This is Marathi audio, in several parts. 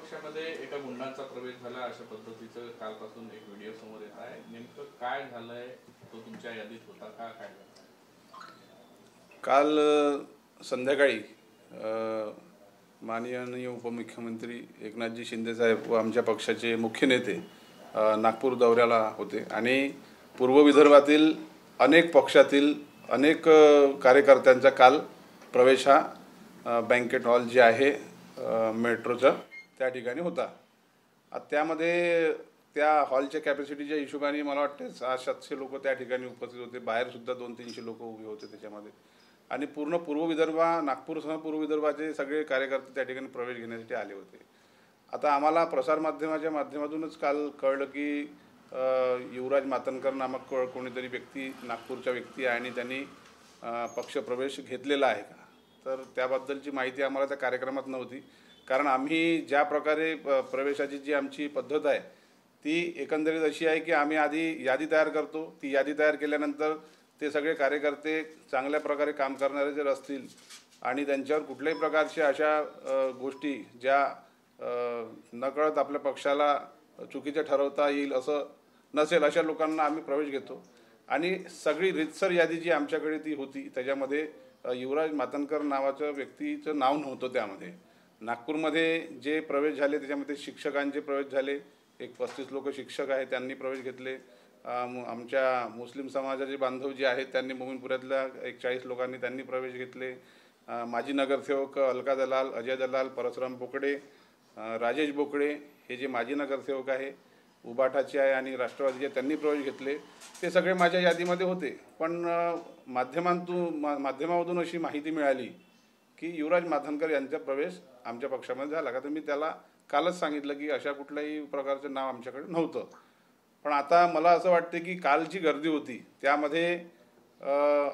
पक्षामध्ये एका गुंडांचा प्रवेश झाला अशा पद्धतीचं कालपासून एक व्हिडिओ समोर येत आहे. नेमकं काय झालंय? तो तुमच्या यादीत होता का? काय झालं? काल संध्याकाळी माननीय उपमुख्यमंत्री एकनाथजी शिंदेसाहेब व आमच्या पक्षाचे मुख्य नेते नागपूर दौऱ्याला होते आणि पूर्व विदर्भातील अनेक पक्षातील अनेक कार्यकर्त्यांचा काल प्रवेश हा बँकेट हॉल जे आहे मेट्रोचा त्या ठिकाणी होता. त्यामध्ये त्या हॉलच्या कॅपॅसिटीच्या हिशोबाने मला वाटते 600-700 लोक त्या ठिकाणी उपस्थित होते. बाहेरसुद्धा 200-300 लोक उभे होते त्याच्यामध्ये. आणि पूर्ण पूर्व विदर्भ, नागपूरसह पूर्व विदर्भाचे सगळे कार्यकर्ते त्या ठिकाणी प्रवेश घेण्यासाठी आले होते. आता आम्हाला प्रसारमाध्यमाच्या माध्यमातूनच काल कळलं की युवराज मातनकर नामक कोणीतरी व्यक्ती, नागपूरचा व्यक्ती आहे आणि त्यांनी पक्षप्रवेश घेतलेला आहे का, तर त्याबद्दलची माहिती आम्हाला त्या कार्यक्रमात नव्हती. कारण आम्ही ज्या प्रकारे प्रवेशाची जी आमची पद्धत आहे ती एकंदरीत अशी आहे की आम्ही आधी यादी तयार करतो. ती यादी तयार केल्यानंतर ते सगळे कार्यकर्ते चांगल्या प्रकारे काम करणारे जर असतील आणि त्यांच्यावर कुठल्याही प्रकारच्या अशा गोष्टी ज्या नकळत आपल्या पक्षाला चुकीचं ठरवता येईल असं नसेल, अशा लोकांना आम्ही प्रवेश घेतो. आणि सगळी रितसर यादी जी आमच्याकडे ती होती त्याच्यामध्ये युवराज मातनकर नावाचं व्यक्तीचं नाव नव्हतं. त्यामध्ये नागपूरमध्ये जे प्रवेश झाले त्याच्यामध्ये शिक्षकांचे प्रवेश झाले. एक 35 लोक शिक्षक आहेत, त्यांनी प्रवेश घेतले. आमच्या मुस्लिम समाजाचे बांधव जे आहेत त्यांनी मोमीनपुऱ्यातल्या 40 लोकांनी त्यांनी प्रवेश घेतले. माजी नगरसेवक अलका दलाल, अजय दलाल, परसराम बोकडे, राजेश बोकडे हे जे माजी नगरसेवक आहे, उबाठाचे आहे आणि राष्ट्रवादीचे, त्यांनी प्रवेश घेतले. ते सगळे माझ्या यादीमध्ये होते. पण माध्यमामधून अशी माहिती मिळाली की युवराज मातनकर यांचा प्रवेश आमच्या पक्षामध्ये झाला का. तर मी त्याला कालच सांगितलं की अशा कुठल्याही प्रकारचं नाव आमच्याकडे नव्हतं. पण आता मला असं वाटते की कालची गर्दी होती त्यामध्ये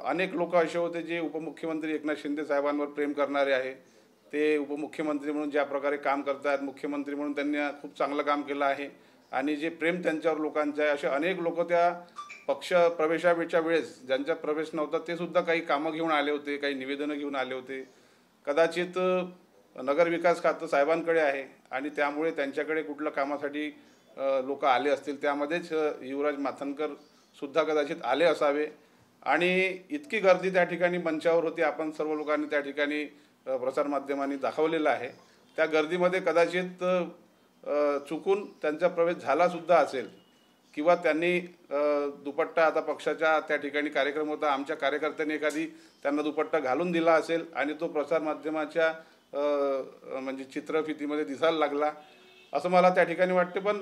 अनेक लोक असे होते जे उपमुख्यमंत्री एकनाथ शिंदे साहेबांवर प्रेम करणारे आहे. ते उपमुख्यमंत्री म्हणून ज्या प्रकारे काम करतात, मुख्यमंत्री म्हणून त्यांनी खूप चांगलं काम केलं आहे आणि जे प्रेम त्यांच्यावर लोकांचं आहे, असे अनेक लोक त्या पक्ष प्रवेशाच्या वेळेस ज्यांचा प्रवेश नव्हता ते सुद्धा काही कामं घेऊन आले होते, काही निवेदनं घेऊन आले होते. कदाचित नगरविकास खातं साहेबांकडे आहे आणि त्यामुळे त्यांच्याकडे कुठल्या कामासाठी लोक आले असतील. त्यामध्येच युवराज मातनकर सुद्धा कदाचित आले असावे आणि इतकी गर्दी त्या ठिकाणी मंचावर होती. आपण सर्व लोकांनी त्या ठिकाणी प्रसारमाध्यमांनी दाखवलेलं आहे. त्या गर्दीमध्ये कदाचित चुकून त्यांचा प्रवेश झालासुद्धा असेल किंवा त्यांनी दुपट्टा, आता पक्षाच्या त्या ठिकाणी कार्यक्रम होता, आमच्या कार्यकर्त्यांनी एखादी त्यांना दुपट्टा घालून दिला असेल आणि तो प्रसारमाध्यमाच्या म्हणजे चित्रफितीमध्ये दिसायला लागला असं मला त्या ठिकाणी वाटते. पण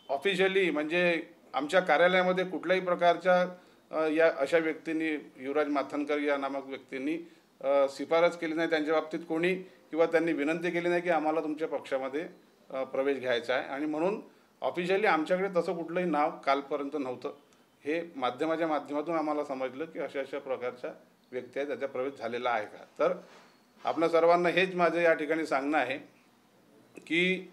ऑफिशियली म्हणजे आमच्या कार्यालयामध्ये कुठल्याही प्रकारच्या या अशा व्यक्तींनी, युवराज मातनकर या नामक व्यक्तींनी शिफारस केली नाही त्यांच्या बाबतीत कोणी, किंवा त्यांनी विनंती केली नाही की आम्हाला तुमच्या पक्षामध्ये प्रवेश घ्यायचा आहे. आणि म्हणून ऑफिशियली आमच्याकडे तसं कुठलंही नाव कालपर्यंत नव्हतं. हे माध्यमाच्या माध्यमातून आम्हाला समजलं की अशा प्रकारच्या व्यक्ती आहेत, त्याचा प्रवेश झालेला आहे का. तर आपल्या सर्वांना हेच माझं या ठिकाणी सांगणं आहे की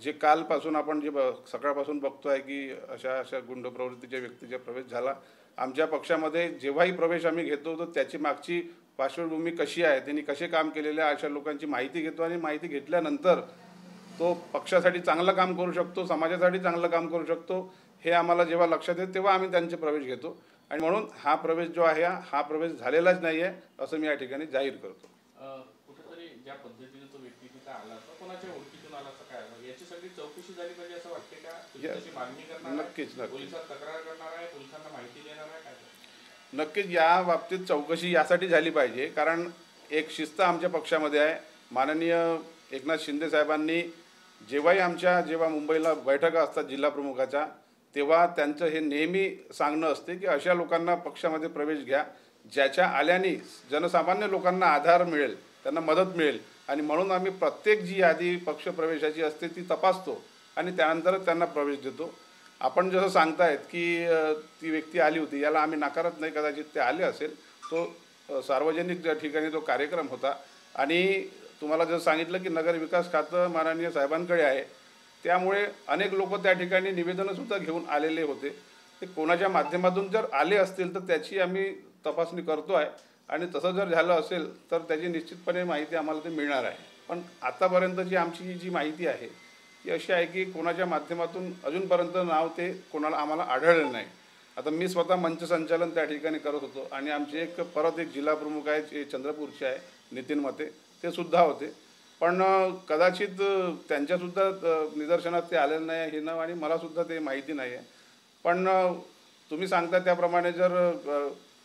जे कालपासून आपण जे सकाळपासून बघतो आहे की अशा गुंड प्रवृत्तीच्या व्यक्तीचा प्रवेश झाला आमच्या पक्षामध्ये. जेव्हाही प्रवेश आम्ही घेतो तर त्याची मागची पार्श्वभूमी कशी आहे, त्यांनी कसे काम केलेले आहे, अशा लोकांची माहिती घेतो आणि माहिती घेतल्यानंतर तो पक्षासाठी चांगलं काम करू शकतो, समाजासाठी चांगलं काम करू शकतो, हे आम्हाला जेव्हा लक्षात येतं तेव्हा आम्ही त्यांचे प्रवेश घेतो. आणि म्हणून हा प्रवेश जो आहे हा प्रवेश झालेलाच नाही आहे असं मी या ठिकाणी जाहीर करतो. कुठेतरी ज्या पद्धतीने तो व्यक्ती तिथे आला तो कोणाच्या ओळखीतून आला काय, याची सगळी चौकशी झाली पाहिजे असं वाटते का? त्याची मागणी करणार, नक्कीच पोलिसात तक्रार करणार आहे, पोलिसांना माहिती देणार आहे काय? नक्कीच या बाबतीत चौकशी यासाठी झाली पाहिजे कारण एक शिस्त आमच्या पक्षामध्ये आहे. माननीय एकनाथ शिंदे साहेबांनी जेव्हा मुंबईला बैठका असतात जिल्हा प्रमुखाच्या, तेव्हा त्यांचं हे नेहमी सांगणं असते की अशा लोकांना पक्षामध्ये प्रवेश घ्या ज्याच्या आल्याने जनसामान्य लोकांना आधार मिळेल, त्यांना मदत मिळेल. आणि म्हणून आम्ही प्रत्येक जी यादी पक्षप्रवेशाची असते ती तपासतो आणि त्यानंतरच त्यांना प्रवेश देतो. आपण जसं सांगतायत की ती व्यक्ती आली होती, याला आम्ही नाकारत नाही, कदाचित ते आले असेल. तो सार्वजनिक ज्या ठिकाणी तो कार्यक्रम होता आणि तुम्हाला जसं सांगितलं की नगरविकास खातं माननीय साहेबांकडे आहे, त्यामुळे अनेक लोक त्या ठिकाणी निवेदनंसुद्धा घेऊन आलेले होते. ते कोणाच्या माध्यमातून जर आले असतील तर त्याची आम्ही तपासणी करतो आहे आणि तसं जर झालं असेल तर त्याची निश्चितपणे माहिती आम्हाला ते मिळणार आहे. पण आतापर्यंतची आमची जी माहिती आहे ती अशी आहे की कोणाच्या माध्यमातून अजूनपर्यंत नाव ते कोणाला आम्हाला आढळलं नाही. आता मी स्वतः मंच संचालन त्या ठिकाणी करत होतो आणि आमचे परत एक जिल्हा प्रमुख आहे जे चंद्रपूरचे आहे नितीन मते, ते सुद्धा होते. पण कदाचित त्यांच्यासुद्धा निदर्शनात ते आलेलं नाही हे नाव आणि मलासुद्धा ते माहिती नाही आहे. पण तुम्ही सांगता त्याप्रमाणे जर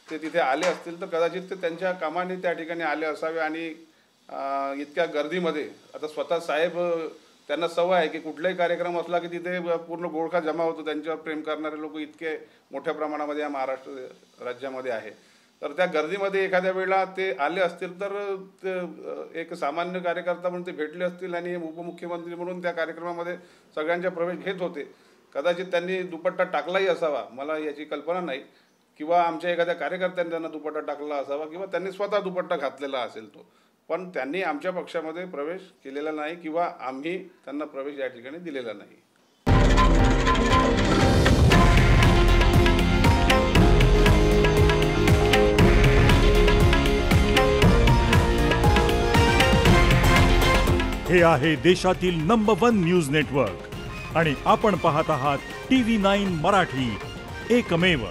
ते तिथे आले असतील तर कदाचित ते त्यांच्या कामाने त्या ठिकाणी आले असावे आणि इतक्या गर्दीमध्ये आता स्वतः साहेब त्यांना सवय आहे की कुठलाही कार्यक्रम असला की तिथे पूर्ण गोळखा जमा होतो. त्यांच्यावर प्रेम करणारे लोक इतके मोठ्या प्रमाणामध्ये या महाराष्ट्र राज्यामध्ये आहे. तर त्या गर्दीमध्ये एखाद्या वेळेला ते आले असतील तर एक सामान्य कार्यकर्ता म्हणून ते भेटले असतील आणि उपमुख्यमंत्री म्हणून त्या कार्यक्रमामध्ये सगळ्यांचा प्रवेश घेत होते. कदाचित त्यांनी दुपट्टा टाकलाही असावा, मला याची कल्पना नाही, किंवा आमच्या एखाद्या कार्यकर्त्यांनी त्यांना दुपट्टा टाकला असावा किंवा त्यांनी स्वतः दुपट्टा घातलेला असेल तो. पण त्यांनी आमच्या पक्षामध्ये प्रवेश केलेला नाही किंवा आम्ही त्यांना प्रवेश या ठिकाणी दिलेला नाही. हे आहे देशातील नंबर 1 न्यूज नेटवर्क आणि आपण पाहत आहात TV9 मराठी, एकमेव.